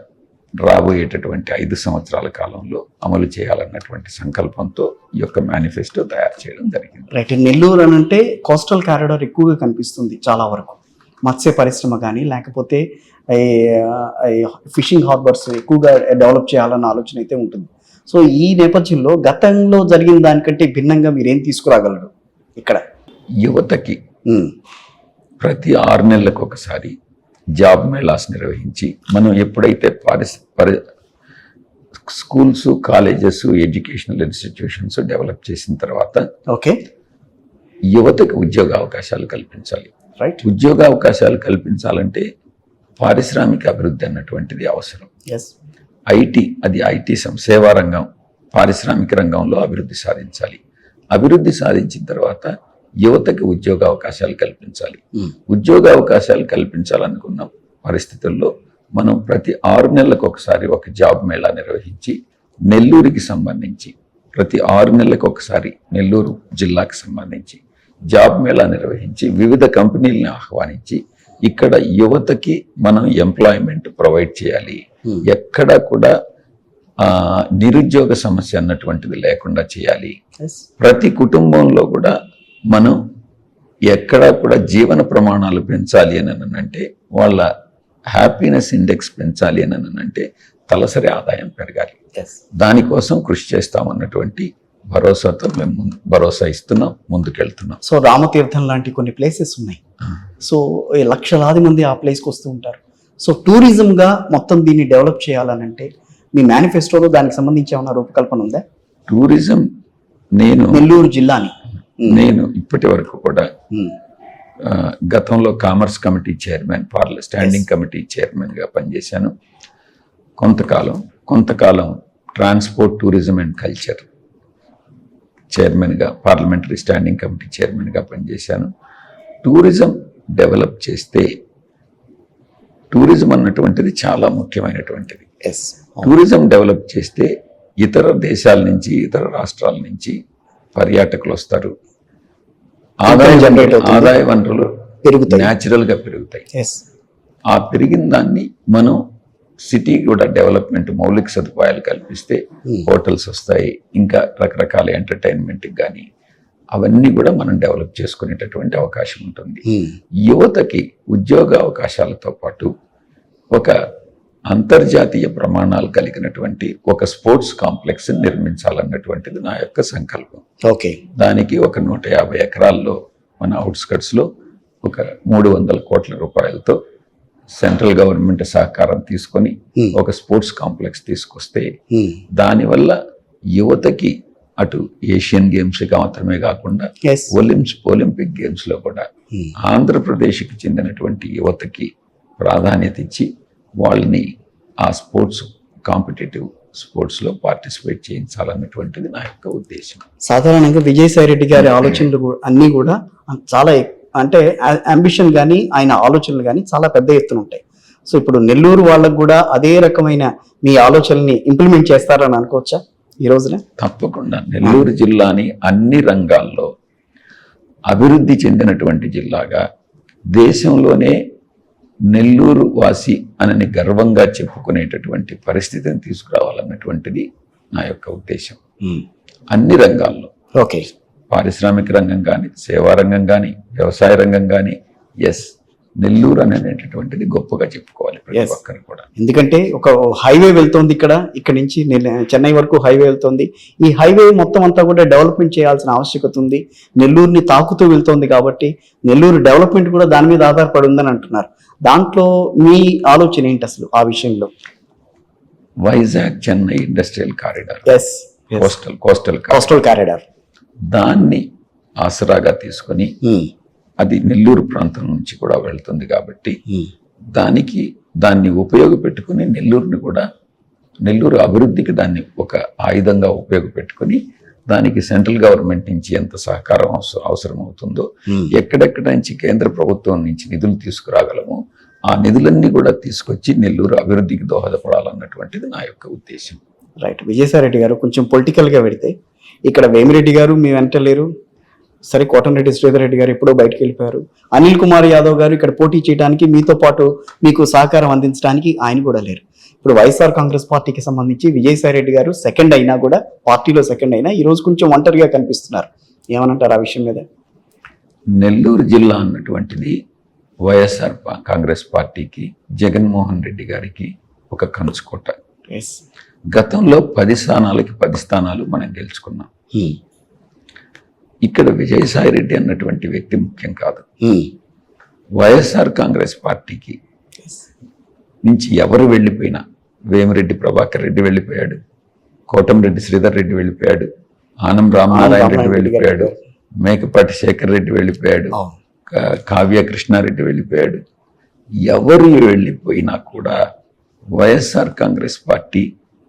రాబోయేటటువంటి 5 సంవత్సరాల కాలంలో అమలు చేయాలన్నటువంటి సంకల్పంతో ఈ యొక్క మేనిఫెస్టో తయారు చేయడం జరిగింది. రైట్. నెల్లూరు అని అంటే కోస్టల్ కారిడార్ ఎక్కువగా కనిపిస్తుంది చాలా వరకు. మత్స్య పరిశ్రమ కానీ లేకపోతే ఫిషింగ్ హార్బర్స్ ఎక్కువగా డెవలప్ చేయాలన్న ఆలోచన అయితే ఉంటుంది. సో ఈ నేపథ్యంలో గతంలో జరిగిన దానికంటే భిన్నంగా మీరేం తీసుకురాగలరు ఇక్కడ? యువతకి ప్రతి 6 నెలలకు ఒకసారి జాబ్ మేళాస్ నిర్వహించి మనం ఎప్పుడైతే schools colleges educational institutions develop చేసిన తర్వాత ఓకే యువతకు ఉద్యోగ అవకాశాలు కల్పించాలి. రైట్. ఉద్యోగ అవకాశాలు కల్పించాలంటే పారిశ్రామిక అభివృద్ధి అన్నటువంటిది అవసరం. ఐటీ సేవా రంగం పారిశ్రామిక రంగంలో అభివృద్ధి సాధించాలి. అభివృద్ధి సాధించిన తర్వాత యువతకి ఉద్యోగ అవకాశాలు కల్పించాలి. ఉద్యోగ అవకాశాలు కల్పించాలనుకున్న పరిస్థితుల్లో మనం ప్రతి 6 నెలలకు ఒకసారి ఒక జాబ్ మేళా నిర్వహించి నెల్లూరుకి సంబంధించి ప్రతి 6 నెలలకు ఒకసారి నెల్లూరు జిల్లాకు సంబంధించి జాబ్ మేళా నిర్వహించి వివిధ కంపెనీలను ఆహ్వానించి ఇక్కడ యువతకి మనం ఎంప్లాయ్మెంట్ ప్రొవైడ్ చేయాలి. ఎక్కడ కూడా నిరుద్యోగ సమస్య అన్నటువంటిది లేకుండా చేయాలి. ప్రతి కుటుంబంలో కూడా మనం ఎక్కడా కూడా జీవన ప్రమాణాలు పెంచాలి అని అంటే వాళ్ళ హ్యాపీనెస్ ఇండెక్స్ పెంచాలి అని అంటే తలసరి ఆదాయం పెరగాలి. దానికోసం కృషి చేస్తామన్నటువంటి భరోసాతో మేము భరోసా ఇస్తున్నాం, ముందుకెళ్తున్నాం. సో రామతీర్థం లాంటి కొన్ని ప్లేసెస్ ఉన్నాయి. సో లక్షలాది మంది ఆ ప్లేస్కి వస్తూ ఉంటారు. సో టూరిజంగా మొత్తం దీన్ని డెవలప్ చేయాలనంటే మీ మేనిఫెస్టోలో దానికి సంబంధించి ఏమైనా రూపకల్పన ఉందా? టూరిజం నెల్లూరు జిల్లాని నేను ఇప్పటి వరకు కూడా గతంలో commerce committee chairman, standing committee చైర్మన్గా పనిచేశాను. కొంతకాలం ట్రాన్స్పోర్ట్ టూరిజం అండ్ కల్చర్ చైర్మన్గా, పార్లమెంటరీ స్టాండింగ్ కమిటీ చైర్మన్గా పనిచేశాను. టూరిజం డెవలప్ చేస్తే టూరిజం అన్నటువంటిది చాలా ముఖ్యమైనటువంటిది. టూరిజం డెవలప్ చేస్తే ఇతర దేశాల నుంచి ఇతర రాష్ట్రాల నుంచి పర్యాటకులు వస్తారు. ఆదాయ వనరులు న్యాచురల్గా పెరుగుతాయి. ఆ పెరిగిన దాన్ని మనం సిటీ కూడా డెవలప్మెంట్ మౌలిక సదుపాయాలు కల్పిస్తే హోటల్స్ వస్తాయి, ఇంకా రకరకాల ఎంటర్టైన్మెంట్కి కానీ అవన్నీ కూడా మనం డెవలప్ చేసుకునేటటువంటి అవకాశం ఉంటుంది. యువతకి ఉద్యోగ అవకాశాలతో పాటు ఒక అంతర్జాతీయ ప్రమాణాలు కలిగినటువంటి ఒక స్పోర్ట్స్ కాంప్లెక్స్ నిర్మించాలన్నటువంటిది నా యొక్క సంకల్పం. ఓకే. దానికి ఒక 150 ఎకరాల్లో మన అవుట్స్కట్స్లో ఒక 300 కోట్ల రూపాయలతో సెంట్రల్ గవర్నమెంట్ సహకారం తీసుకొని ఒక స్పోర్ట్స్ కాంప్లెక్స్ తీసుకొస్తే దానివల్ల యువతకి అటు ఏషియన్ గేమ్స్కి మాత్రమే కాకుండా Yes. ఒలింపిక్ గేమ్స్లో కూడా ఆంధ్రప్రదేశ్కి చెందినటువంటి యువతకి ప్రాధాన్యత ఇచ్చి వాళ్ళని ఆ స్పోర్ట్స్ కాంపిటేటివ్ స్పోర్ట్స్లో పార్టిసిపేట్ చేయించాలన్నటువంటిది నా యొక్క ఉద్దేశం. సాధారణంగా విజయసాయి రెడ్డి గారి ఆలోచనలు అన్నీ కూడా చాలా అంటే అంబిషన్ కానీ ఆయన ఆలోచనలు కానీ చాలా పెద్ద ఎత్తున ఉంటాయి. సో ఇప్పుడు నెల్లూరు వాళ్ళకు కూడా అదే రకమైన మీ ఆలోచనల్ని ఇంప్లిమెంట్ చేస్తారని అనుకోవచ్చా ఈ రోజున? తప్పకుండా నెల్లూరు జిల్లాని అన్ని రంగాల్లో అభివృద్ధి చెందినటువంటి జిల్లాగా, దేశంలోనే నెల్లూరు వాసి అని గర్వంగా చెప్పుకునేటటువంటి పరిస్థితిని తీసుకురావాలన్నటువంటిది నా యొక్క ఉద్దేశం. అన్ని రంగాల్లో, ఓకే, పారిశ్రామిక రంగం కానీ, సేవా రంగం కానీ, వ్యవసాయ రంగం కానీ, నెల్లూరు అనేటటువంటిది గొప్పగా చెప్పుకోవాలి ప్రతి Yes. ఒక్కరు కూడా. ఎందుకంటే ఒక హైవే వెళ్తోంది, ఇక్కడ నుంచి చెన్నై వరకు హైవే వెళ్తోంది. ఈ హైవే మొత్తం అంతా కూడా డెవలప్మెంట్ చేయాల్సిన ఆవశ్యకత ఉంది. నెల్లూరుని తాకుతూ వెళ్తోంది కాబట్టి నెల్లూరు డెవలప్మెంట్ కూడా దాని మీద ఆధారపడి ఉందని అంటున్నారు. దాంట్లో మీ ఆలోచన ఏంటి అసలు ఆ విషయంలో? Vizag Chennai industrial corridor, yes, coastal coastal corridor, దాన్ని ఆసరాగా తీసుకొని అది నెల్లూరు ప్రాంతం నుంచి కూడా వెళ్తుంది కాబట్టి దాన్ని ఉపయోగపెట్టుకుని నెల్లూరు అభివృద్ధికి దాన్ని ఒక ఆయుధంగా ఉపయోగపెట్టుకుని దానికి సెంట్రల్ గవర్నమెంట్ నుంచి ఎంత సహకారం అవసరం అవుతుందో, ఎక్కడెక్కడ నుంచి కేంద్ర ప్రభుత్వం నుంచి నిధులు తీసుకురాగలమో ఆ నిధులన్నీ కూడా తీసుకొచ్చి నెల్లూరు అభివృద్ధికి దోహదపడాలన్నటువంటిది నా యొక్క ఉద్దేశం. రైట్. విజయసాయి రెడ్డి గారు, కొంచెం పొలిటికల్గా పెడితే ఇక్కడ వేమిరెడ్డి గారు మీ వెంట లేరు, సరే కోటంరెడ్డి శ్రీధర్ రెడ్డి గారు ఎప్పుడో బయటకు వెళ్ళిపోయారు. అనిల్ కుమార్ యాదవ్ గారు ఇక్కడ పోటీ చేయడానికి మీతో పాటు మీకు సహకారం అందించడానికి ఆయన కూడా లేరు. ఇప్పుడు వైఎస్ఆర్ కాంగ్రెస్ పార్టీకి సంబంధించి విజయసాయి రెడ్డి గారు సెకండ్ అయినా కూడా, పార్టీలో సెకండ్ అయినా ఈ రోజు కొంచెం ఒంటరిగా కనిపిస్తున్నారు. ఏమనంటారు ఆ విషయం మీద? నెల్లూరు జిల్లా అన్నటువంటిది వైఎస్ఆర్ కాంగ్రెస్ పార్టీకి, జగన్మోహన్ రెడ్డి గారికి ఒక కంచుకోట. గతంలో 10 స్థానాలకి 10 స్థానాలు మనం గెలుచుకున్నాం. ఇక్కడ విజయసాయి రెడ్డి అన్నటువంటి వ్యక్తి ముఖ్యం కాదు. వైఎస్ఆర్ కాంగ్రెస్ పార్టీకి నుంచి ఎవరు వెళ్ళిపోయినా, వేమిరెడ్డి ప్రభాకర్ రెడ్డి వెళ్ళిపోయాడు, కోటంరెడ్డి శ్రీధర్ రెడ్డి వెళ్ళిపోయాడు, ఆనం రామనారాయణ రెడ్డి వెళ్ళిపోయాడు, మేకపాటి శేఖర్ రెడ్డి వెళ్ళిపోయాడు, కావ్య కృష్ణారెడ్డి వెళ్ళిపోయాడు. ఎవరు వెళ్ళిపోయినా కూడా వైఎస్ఆర్ కాంగ్రెస్ పార్టీ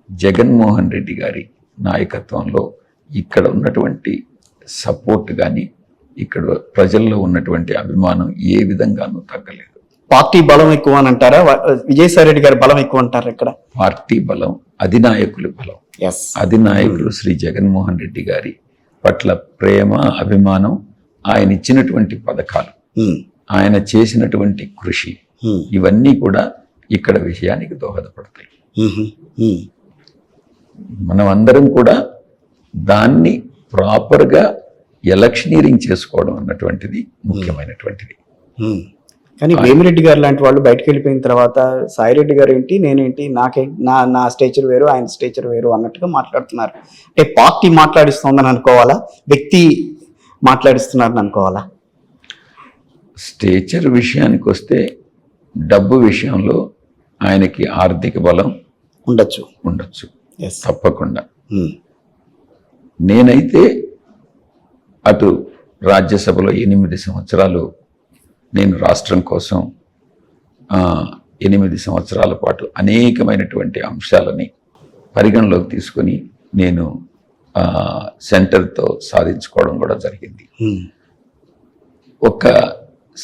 జగన్మోహన్ రెడ్డి గారి నాయకత్వంలో ఇక్కడ ఉన్నటువంటి సపోర్ట్ కానీ, ఇక్కడ ప్రజల్లో ఉన్నటువంటి అభిమానం ఏ విధంగానూ తగ్గలేదు. పార్టీ బలం ఎక్కువ అని అంటారా, విజయసాయి రెడ్డి గారి బలం ఎక్కువ అంటారా? ఇక్కడ పార్టీ బలం, అధినాయకుల బలం. అధినాయకులు శ్రీ జగన్మోహన్ రెడ్డి గారి పట్ల ప్రేమ, అభిమానం, ఆయన ఇచ్చినటువంటి పథకాలు, ఆయన చేసినటువంటి కృషి, ఇవన్నీ కూడా ఇక్కడ విజయానికి దోహదపడతాయి. మనం అందరం కూడా దాన్ని ప్రాపర్గా ఎలక్షనీరింగ్ చేసుకోవడం అన్నటువంటిది ముఖ్యమైనటువంటిది. కానీ వేమిరెడ్డి గారు లాంటి వాళ్ళు బయటకు వెళ్ళిపోయిన తర్వాత సాయిరెడ్డి గారు ఏంటి, నేనేంటి, నా స్టేచర్ వేరు, ఆయన స్టేచర్ వేరు అన్నట్టుగా మాట్లాడుతున్నారు. అంటే పార్టీ మాట్లాడిస్తోందని అనుకోవాలా, వ్యక్తి మాట్లాడిస్తున్నారని అనుకోవాలా? స్టేచర్ విషయానికి వస్తే డబ్బు విషయంలో ఆయనకి ఆర్థిక బలం ఉండొచ్చు తప్పకుండా. నేనైతే అటు రాజ్యసభలో 8 సంవత్సరాలు నేను రాష్ట్రం కోసం 8 సంవత్సరాల పాటు అనేకమైనటువంటి అంశాలని పరిగణలోకి తీసుకొని నేను సెంటర్తో సాధించుకోవడం కూడా జరిగింది. ఒక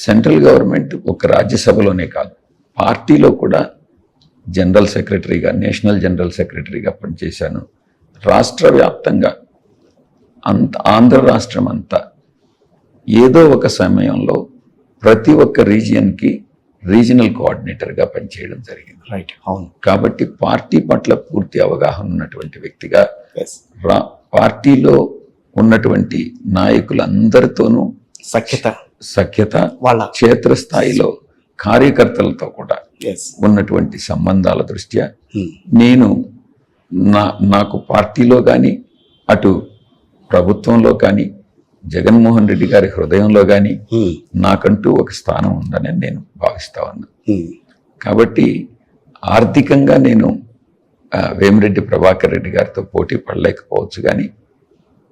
సెంట్రల్ గవర్నమెంట్, ఒక రాజ్యసభలోనే కాదు, పార్టీలో కూడా జనరల్ సెక్రటరీగా, నేషనల్ జనరల్ సెక్రటరీగా పనిచేశాను. రాష్ట్ర వ్యాప్తంగా ఆంధ్ర రాష్ట్రం అంతా ఏదో ఒక సమయంలో ప్రతి ఒక్క రీజియన్కి రీజనల్ కోఆర్డినేటర్గా పనిచేయడం జరిగింది. రైట్, అవును. కాబట్టి పార్టీ పట్ల పూర్తి అవగాహన ఉన్నటువంటి వ్యక్తిగా పార్టీలో ఉన్నటువంటి నాయకులందరితోనూ సఖ్యత, వాళ్ళ క్షేత్రస్థాయిలో కార్యకర్తలతో కూడా ఉన్నటువంటి సంబంధాల దృష్ట్యా నేను నాకు పార్టీలో కానీ, అటు ప్రభుత్వంలో కానీ జగన్మోహన్ రెడ్డి గారి హృదయంలో కానీ నాకంటూ ఒక స్థానం ఉందని నేను భావిస్తా ఉన్నాను. కాబట్టి ఆర్థికంగా నేను వేమిరెడ్డి ప్రభాకర్ రెడ్డి గారితో పోటీ పడలేకపోవచ్చు, కానీ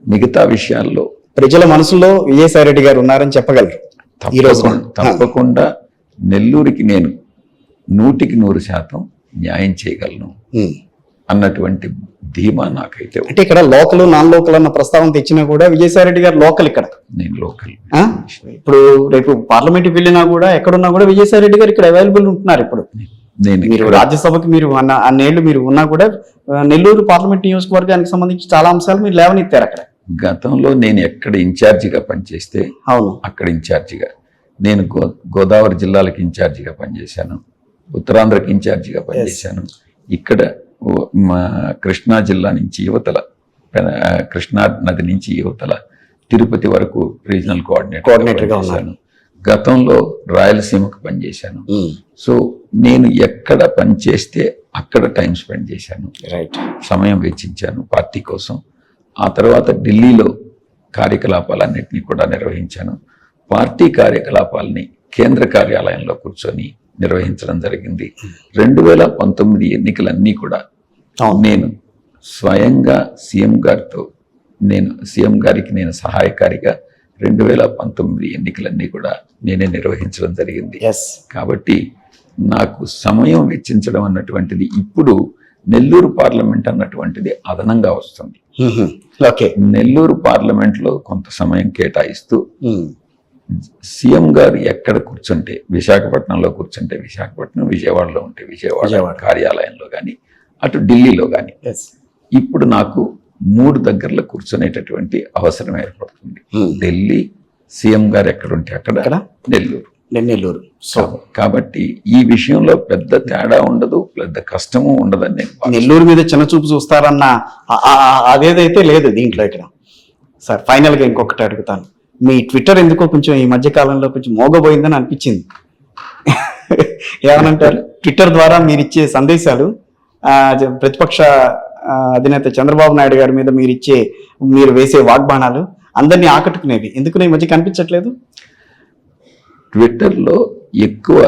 మిగతా విషయాల్లో ప్రజల మనసులో విజయసాయి రెడ్డి గారు ఉన్నారని చెప్పగలరు. తప్పకుండా నెల్లూరుకి నేను 100% న్యాయం చేయగలను అన్నటువంటి ధీమా నాకైతే ఉంది. అంటే ఇక్కడ లోకల్ నాన్ లోకల్ అన్న ప్రస్తావన తెచ్చినా కూడా విజయసాయి రెడ్డి గారు లోకల్ ఇక్కడ. నేను లోకల్. ఇప్పుడు రేపు పార్లమెంట్కి వెళ్ళినా కూడా ఎక్కడున్నా కూడా విజయసాయి రెడ్డి గారు ఇక్కడ అవైలబుల్ ఉంటున్నారు. ఇప్పుడు మీరు రాజ్యసభకి మీరు అన్నేళ్లు మీరు ఉన్నా కూడా నెల్లూరు పార్లమెంట్ నియోజకవర్గానికి సంబంధించి చాలా అంశాలు మీరు లేవనెత్తారు అక్కడ. గతంలో నేను ఎక్కడ ఇన్ఛార్జిగా పనిచేస్తే అవును అక్కడ ఇన్ఛార్జిగా నేను గోదావరి జిల్లాలకు ఇన్ఛార్జిగా పనిచేశాను, ఉత్తరాంధ్రకి ఇన్ఛార్జిగా పనిచేశాను. ఇక్కడ మా కృష్ణా జిల్లా నుంచి యువతల, కృష్ణా నది నుంచి యువతల తిరుపతి వరకు రీజనల్ కోఆర్డినేటర్గా ఉన్నాను. గతంలో రాయలసీమకు పనిచేశాను. సో నేను ఎక్కడ పనిచేస్తే అక్కడ టైం స్పెండ్ చేశాను, సమయం వెచ్చించాను పార్టీ కోసం. ఆ తర్వాత ఢిల్లీలో కార్యకలాపాలన్నింటినీ కూడా నిర్వహించాను. పార్టీ కార్యకలాపాలని కేంద్ర కార్యాలయంలో కూర్చొని నిర్వహించడం జరిగింది. 2019 ఎన్నికలన్నీ కూడా నేను స్వయంగా సీఎం గారికి నేను సహాయకారిగా 2019 ఎన్నికలన్నీ కూడా నేనే నిర్వహించడం జరిగింది. కాబట్టి నాకు సమయం వెచ్చించడం అన్నటువంటిది ఇప్పుడు నెల్లూరు పార్లమెంట్ అన్నటువంటిది అదనంగా వస్తుంది. నెల్లూరు పార్లమెంట్ లో కొంత సమయం కేటాయిస్తూ సీఎం గారు ఎక్కడ కూర్చుంటే విశాఖపట్నంలో కూర్చుంటే విశాఖపట్నం, విజయవాడలో ఉంటే విజయవాడ కార్యాలయంలో కానీ, అటు ఢిల్లీలో కానీ ఇప్పుడు నాకు 3 దగ్గరలో కూర్చునేటటువంటి అవసరం ఏర్పడుతుంది. ఢిల్లీ, సీఎం గారు ఎక్కడుంటే అక్కడ, నెల్లూరు. సో కాబట్టి ఈ విషయంలో పెద్ద తేడా ఉండదు, పెద్ద కష్టము ఉండదని నేను నెల్లూరు మీద చిన్న చూపు చూస్తారన్న అదేదైతే లేదు దీంట్లో. ఇక్కడ సార్ ఫైనల్గా ఇంకొకటి అడుగుతాను. మీ ట్విట్టర్ ఎందుకో కొంచెం ఈ మధ్య కాలంలో కొంచెం మోగబోయిందని అనిపించింది. ఏమనంటారు? ట్విట్టర్ ద్వారా మీరు ఇచ్చే సందేశాలు ప్రతిపక్ష అధినేత చంద్రబాబు నాయుడు గారి మీద మీరు వేసే వాగ్బాణాలు అందరినీ ఆకట్టుకునేవి. ఎందుకు ఈ మధ్య కనిపించట్లేదు? ట్విట్టర్లో ఎక్కువ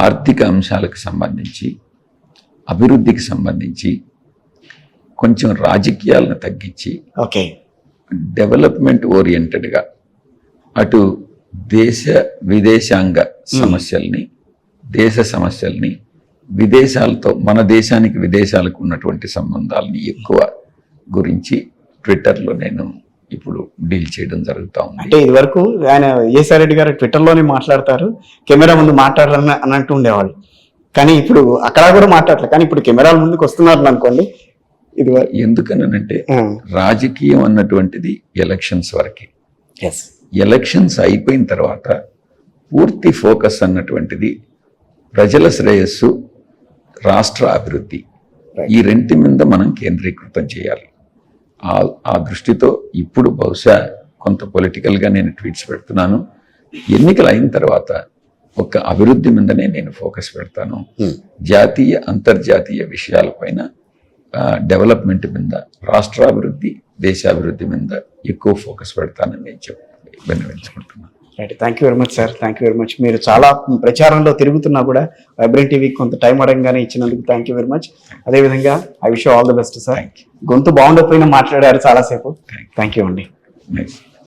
ఆర్థిక అంశాలకు సంబంధించి, అభివృద్ధికి సంబంధించి కొంచెం రాజకీయాలను తగ్గించి డెవలప్మెంట్ ఓరియంటెడ్గా అటు దేశ విదేశాంగ సమస్యల్ని, దేశ సమస్యల్ని, విదేశాలతో మన దేశానికి విదేశాలకు ఉన్నటువంటి సంబంధాలని ఎక్కువ గురించి ట్విట్టర్లో నేను ఇప్పుడు డీల్ చేయడం జరుగుతూ ఉంది. అంటే ఇది వరకు ఆయన విజయసాయి రెడ్డి గారు ట్విట్టర్లోనే మాట్లాడతారు, కెమెరా ముందు మాట్లాడాలని అని అంటూ ఉండేవాళ్ళు. కానీ ఇప్పుడు అక్కడ కూడా మాట్లాడలేదు. కానీ ఇప్పుడు కెమెరాల ముందుకు వస్తున్నారు అనుకోండి. ఇది ఎందుకనంటే రాజకీయం అన్నటువంటిది ఎలక్షన్స్ వరకే. ఎలక్షన్స్ అయిపోయిన తర్వాత పూర్తి ఫోకస్ అన్నటువంటిది ప్రజల శ్రేయస్సు, రాష్ట్ర అభివృద్ధి, ఈ రెంటి మీద మనం కేంద్రీకృతం చేయాలి. ఆ దృష్టితో ఇప్పుడు బహుశా కొంత పొలిటికల్గా నేను ట్వీట్స్ పెడుతున్నాను. ఎన్నికలు అయిన తర్వాత ఒక అభివృద్ధి మీదనే నేను ఫోకస్ పెడతాను. జాతీయ అంతర్జాతీయ విషయాలపైన, డెవలప్మెంట్ మీద, రాష్ట్రాభివృద్ధి, దేశాభివృద్ధి మీద ఎక్కువ ఫోకస్ పెడతానని నేను విన్నవించుకుంటున్నాను. Right, thank you very much sir. Thank you very much. మీరు చాలా ప్రచారంలో తిరుగుతున్నా కూడా వైబ్రెంట్ టీవీకి కొంత టైం అడగంగానే ఇచ్చినందుకు థ్యాంక్ యూ వెరీ మచ్. అదేవిధంగా I wish all the best sir. గొంతు బాగుండకపోయినా మాట్లాడారు చాలాసేపు. థ్యాంక్ యూ అండి.